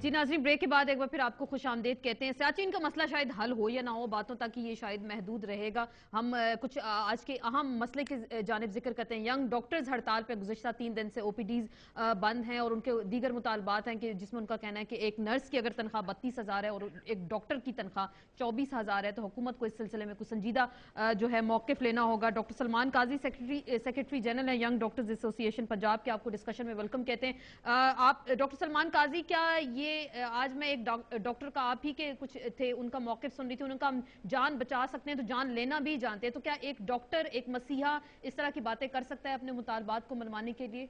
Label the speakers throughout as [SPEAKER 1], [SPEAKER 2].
[SPEAKER 1] जी नाज़रीन, ब्रेक के बाद एक बार फिर आपको खुश आमदेद कहते हैं। सियाचिन का मसला शायद हल हो या ना हो, बातों तक ये शायद महदूद रहेगा। हम कुछ आज के अहम मसले की जानिब जिक्र करते हैं। यंग डॉक्टर्स हड़ताल पर गुज़िश्ता 3 दिन से OPDs बंद हैं और उनके दीगर मुतालबात हैं कि जिसमें उनका कहना है कि एक नर्स की अगर तनख्वाह 32,000 है और एक डॉक्टर की तनख्वाह 24,000 है, तो हुकूमत को इस सिलसिले में कुछ संजीदा जो है मौक़िफ़ लेना होगा। डॉक्टर सलमान काजी सेक्रेटरी जनरल है यंग डॉक्टर्स एसोसिएशन पंजाब के, आपको डिस्कशन में वेलकम कहते हैं। आप डॉक्टर सलमान काजी, क्या ये आज मैं एक डॉक्टर का आप ही के कुछ थे उनका मौक़िफ़ सुन रही थी, उनका हम जान बचा सकते हैं तो जान लेना भी जानते हैं, तो क्या एक डॉक्टर एक मसीहा इस तरह की बातें कर सकता है अपने मुतालबात को मनवाने के लिए?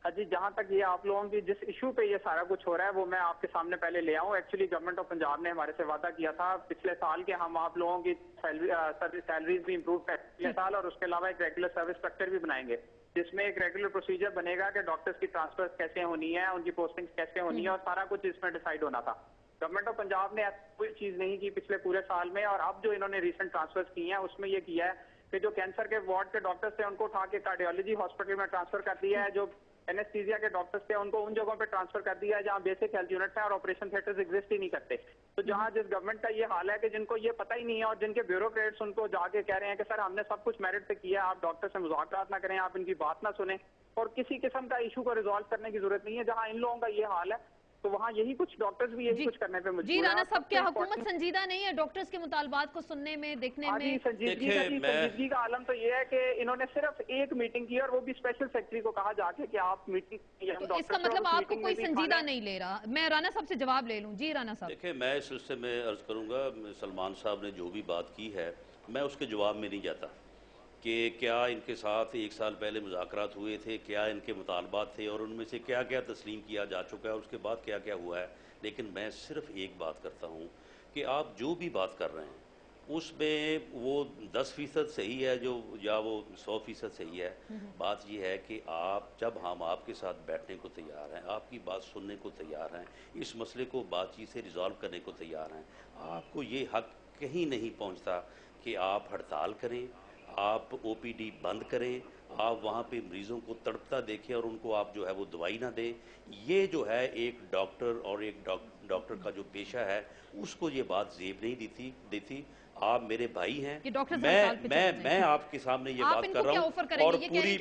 [SPEAKER 2] जी, जहाँ तक ये आप लोगों की जिस इशू पे ये सारा कुछ हो रहा है वो मैं आपके सामने पहले ले आऊँ। एक्चुअली गवर्नमेंट ऑफ पंजाब ने हमारे से वादा किया था पिछले साल के हम आप लोगों की सैलरीज भी इम्प्रूव करेंगे पिछले साल, और उसके अलावा एक रेगुलर सर्विस स्ट्रक्चर भी बनाएंगे जिसमें एक रेगुलर प्रोसीजर बनेगा कि डॉक्टर्स की ट्रांसफर कैसे होनी है, उनकी पोस्टिंग कैसे होनी है, और सारा कुछ इसमें डिसाइड होना था। गवर्नमेंट ऑफ पंजाब ने कोई चीज नहीं की पिछले पूरे साल में, और अब जो इन्होंने रिसेंट ट्रांसफर की है उसमें ये किया है कि जो कैंसर के वार्ड के डॉक्टर्स थे उनको उठा के कार्डियोलॉजी हॉस्पिटल में ट्रांसफर कर दिया है, जो एनेस्थीसिया के डॉक्टर्स थे उनको उन जगहों पे ट्रांसफर कर दिया है जहां बेसिक हेल्थ यूनिट है और ऑपरेशन थिएटर्स एग्जिस्ट ही नहीं करते। तो जहां जिस गवर्नमेंट का ये हाल है कि जिनको ये पता ही नहीं है और जिनके ब्यूरोक्रेट्स उनको जाके कह रहे हैं कि सर हमने सब कुछ मेरिट पे किया, आप डॉक्टर से मुज़ाकरात ना करें, आप इनकी बात ना सुने और किसी किस्म का इशू को रिजॉल्व करने की जरूरत नहीं है। जहां इन लोगों का ये हाल है तो वहाँ यही कुछ डॉक्टर्स भी यही कुछ करने पे मजबूर
[SPEAKER 1] जी राना साहब, क्या हुकूमत संजीदा नहीं है डॉक्टर्स के मुतालबात को सुनने में, देखने में?
[SPEAKER 2] संजीदगी का आलम तो ये है कि इन्होंने सिर्फ एक मीटिंग की और वो भी स्पेशल सेक्रेटरी को कहा जाके कि आप मीटिंग,
[SPEAKER 1] तो इसका मतलब आपको कोई संजीदा नहीं ले रहा। मैं राना साहब से जवाब ले लूं। जी राना साहब।
[SPEAKER 3] देखिए, मैं इस सिलसिले में अर्ज करूंगा, सलमान साहब ने जो भी बात की है मैं उसके जवाब में नहीं जाता कि क्या इनके साथ एक साल पहले मुज़ाकरात हुए थे, क्या इनके मुतालबात थे और उनमें से क्या क्या तस्लीम किया जा चुका है, उसके बाद क्या क्या हुआ है। लेकिन मैं सिर्फ एक बात करता हूँ कि आप जो भी बात कर रहे हैं उसमें वो 10% सही है जो, या वो 100% सही है। बात ये है कि आप जब हम आपके साथ बैठने को तैयार हैं, आपकी बात सुनने को तैयार हैं, इस मसले को बातचीत से रिजॉल्व करने को तैयार हैं, आपको ये हक कहीं नहीं पहुँचता कि आप हड़ताल करें, आप OPD बंद करें, आप वहाँ पे मरीज़ों को तड़पता देखें और उनको आप जो है वो दवाई ना दें। ये जो है एक डॉक्टर और एक डॉक्टर का जो पेशा है उसको ये बात जेब नहीं देती। आप मेरे भाई हैं, मैं आपके सामने ये बात कर रहा हूँ और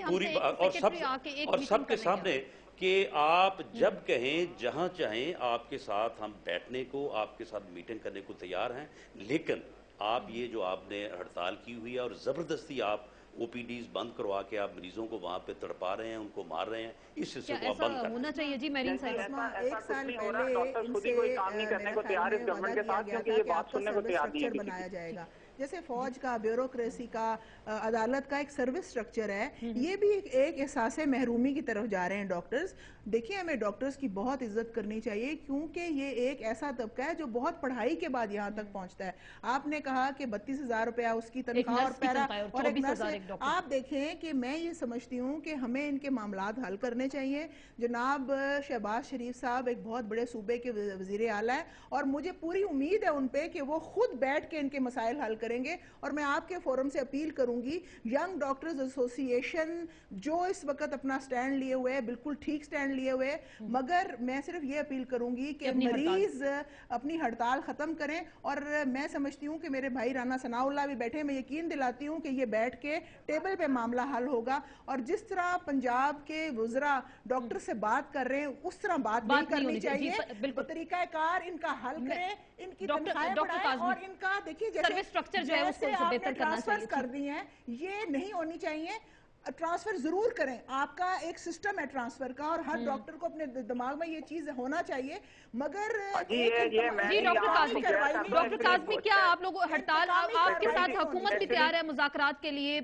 [SPEAKER 3] पूरी और सबके सामने कि आप जब कहें जहाँ चाहें आपके साथ हम बैठने को, आपके साथ मीटिंग करने को तैयार हैं। लेकिन आप ये जो आपने हड़ताल की हुई है और ज़बरदस्ती आप OPDs बंद करवा के आप मरीजों को वहाँ पे तड़पा रहे हैं, उनको मार रहे हैं, इस सिलसिले को बंद करना
[SPEAKER 1] होना चाहिए। जी मेरीन साहब,
[SPEAKER 2] एक साल पहले डॉक्टर खुद ही कोई काम नहीं करने को तैयार इस गवर्नमेंट के साथ, क्योंकि ये बात सुनने को तैयार नहीं है।
[SPEAKER 4] बनाया जाएगा जैसे फौज का, ब्यूरोक्रेसी का, अदालत का एक सर्विस स्ट्रक्चर है, ये भी एक एहसास महरूमी की तरफ जा रहे हैं डॉक्टर्स। देखिए, हमें डॉक्टर्स की बहुत इज्जत करनी चाहिए क्योंकि ये एक ऐसा तबका है जो बहुत पढ़ाई के बाद यहाँ तक पहुँचता है। आपने कहा कि 32,000 रुपया उसकी तनख्वाह और पैरा और एक नर्स। आप देखें कि मैं ये समझती हूँ कि हमें इनके मामलात हल करने चाहिए। जनाब शहबाज शरीफ साहब एक बहुत बड़े सूबे के वजीर आला है और मुझे पूरी उम्मीद है उन पे कि वो खुद बैठ के इनके मसाइल हल करेंगे। और मैं आपके फोरम से अपील करूंगी, यंग डॉक्टर्स एसोसिएशन जो इस वक्त अपना स्टैंड लिए हुए है, बिल्कुल ठीक स्टैंड लिए हुए, मगर मैं सिर्फ ये अपील करूंगी कि मरीज अपनी हड़ताल खत्म करें। और मैं समझती हूँ कि मेरे भाई राना सनाउल्लाह भी बैठे, मैं यकीन दिलाती हूँ कि ये बैठ के टेबल पे मामला हल होगा। और जिस तरह पंजाब के वुज़रा डॉक्टर से बात कर रहे हैं उस तरह बात नहीं करनी चाहिए। तरीकाकार इनका हल करें, इनकी तनख्वाहें बढ़ाएं और इनका देखिए जैसे
[SPEAKER 1] स्ट्रक्चर जो है उसको बेहतर करना चाहिए।
[SPEAKER 4] कर दी हैं, ये नहीं होनी चाहिए। ट्रांसफर जरूर करें, आपका एक सिस्टम है ट्रांसफर का और हर डॉक्टर को अपने दिमाग में ये चीज होना चाहिए। मगर
[SPEAKER 1] जी डॉक्टर काज़मी, क्या आप लोग हड़ताल, आपके साथ हुकूमत भी तैयार है मुज़ाकरात के लिए?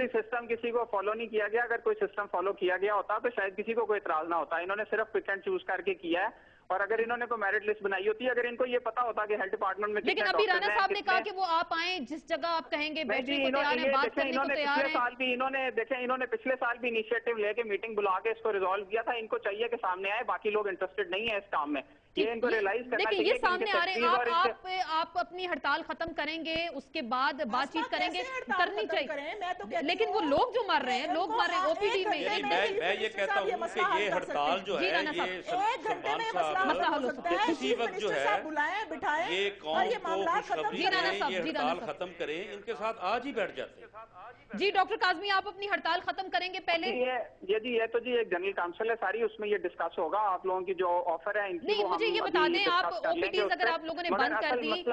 [SPEAKER 2] सिस्टम किसी को फॉलो नहीं किया गया। अगर कोई सिस्टम फॉलो किया गया होता तो शायद किसी को कोई इतराज ना होता। इन्होंने सिर्फ पिक एंड चूज करके किया है। और अगर इन्होंने कोई मेरिट लिस्ट बनाई होती, अगर इनको ये पता होता कि हेल्थ डिपार्टमेंट में,
[SPEAKER 1] लेकिन अभी राना साहब ने कहा कि वो आप आए जिस जगह आप कहेंगे, बैठने को तैयार हैं, बात करने को तैयार हैं।
[SPEAKER 2] इन्होंने पिछले साल भी इनिशिएटिव लेके मीटिंग बुला के इसको रिजॉल्व किया था। इनको चाहिए कि सामने आए, बाकी लोग इंटरेस्टेड नहीं है इस काम में। ये इनको रियलाइज करना
[SPEAKER 1] लेकिन
[SPEAKER 2] चाहिए
[SPEAKER 1] ये
[SPEAKER 2] कि
[SPEAKER 1] सामने
[SPEAKER 2] इनके
[SPEAKER 1] आ रहे
[SPEAKER 2] फैक्ट्रीज और
[SPEAKER 1] हैं, आप अपनी हड़ताल खत्म करेंगे, उसके बाद बातचीत करेंगे, करनी चाहिए, लेकिन वो लोग जो मर रहे हैं, लोग मर रहे हैं ओपीडी में।
[SPEAKER 3] मैं ये कहता हूँ कि ये हड़ताल जो है ये सलमान साहब किसी वक्त जो है ये कौम को खुशखबरी दें, ये हड़ताल खत्म करें, इनके साथ आज ही बैठ जाते हैं।
[SPEAKER 1] जी डॉक्टर काज़मी, आप अपनी हड़ताल खत्म करेंगे पहले?
[SPEAKER 2] ये तो जी एक जनरल काउंसिल है सारी, उसमें ये डिस्कस होगा। आप लोगों की जो ऑफर है इनकी
[SPEAKER 1] नहीं, मुझे ये बता दें, आप ओपीडीज अगर आप लोगों ने बंद कर दी,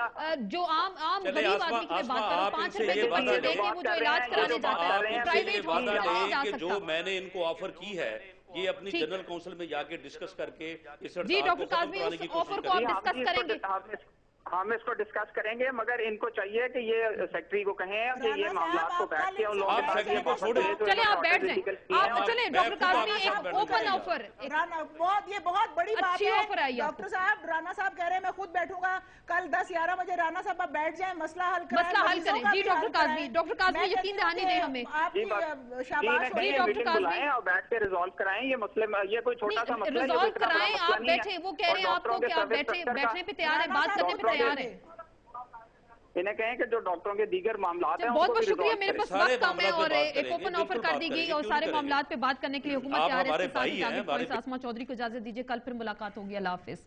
[SPEAKER 1] जो आम गरीब आदमी की बात करो, 5 रुपए के पैसे देके वो जो इलाज कराने जाता है प्राइवेट हॉस्पिटल में जा सकता।
[SPEAKER 3] जो मैंने इनको ऑफर की है ये अपनी जनरल काउंसिल में जाके डिस्कस करके इस
[SPEAKER 1] जी डॉक्टर काज़मी, उस ऑफर को आप डिस्कस करेंगे?
[SPEAKER 2] हम इसको डिस्कस करेंगे, मगर इनको चाहिए कि ये सेक्रेटरी को कहें कि ये मामला को बैठ के उन लोगों के
[SPEAKER 3] सेक्रेटरी को छोड़े,
[SPEAKER 1] चले आप बैठ जाएं, आप चले डॉक्टर काज़मी, एक ओपन ऑफर,
[SPEAKER 4] ये बहुत बड़ी बात
[SPEAKER 1] अच्छी
[SPEAKER 4] है।
[SPEAKER 1] ऑफर आई है।
[SPEAKER 4] डॉक्टर साहब, राणा साहब कह रहे हैं मैं खुद बैठूंगा कल 10-11 बजे, राणा साहब आप बैठ जाएं, मसला हल करें।
[SPEAKER 1] जी डॉक्टर काज़मी, यकीन दहानी दें हमें।
[SPEAKER 4] आपकी शाबाश
[SPEAKER 1] जी डॉक्टर काज़मी,
[SPEAKER 2] और बैठ के रिजॉल्व कराएं ये मसले, ये कोई छोटा सा मसला है,
[SPEAKER 1] रिजॉल्व कराएं, आप बैठे, वो कह रहे हैं आपको कि आप बैठने पे तैयार है, बात करने पे तैयार है।
[SPEAKER 2] इन्हें कहें कि जो डॉक्टरों के दीगर मामलात हैं
[SPEAKER 1] बहुत बहुत शुक्रिया, मेरे पास वक्त कम है और एक ओपन ऑफर कर दी गई और सारे मामलात पे बात करने के लिए हुकूमत तैयार है। इसके साथ ही आसिमा चौधरी को इजाजत दीजिए, कल फिर मुलाकात होगी। अल्लाह हाफिज।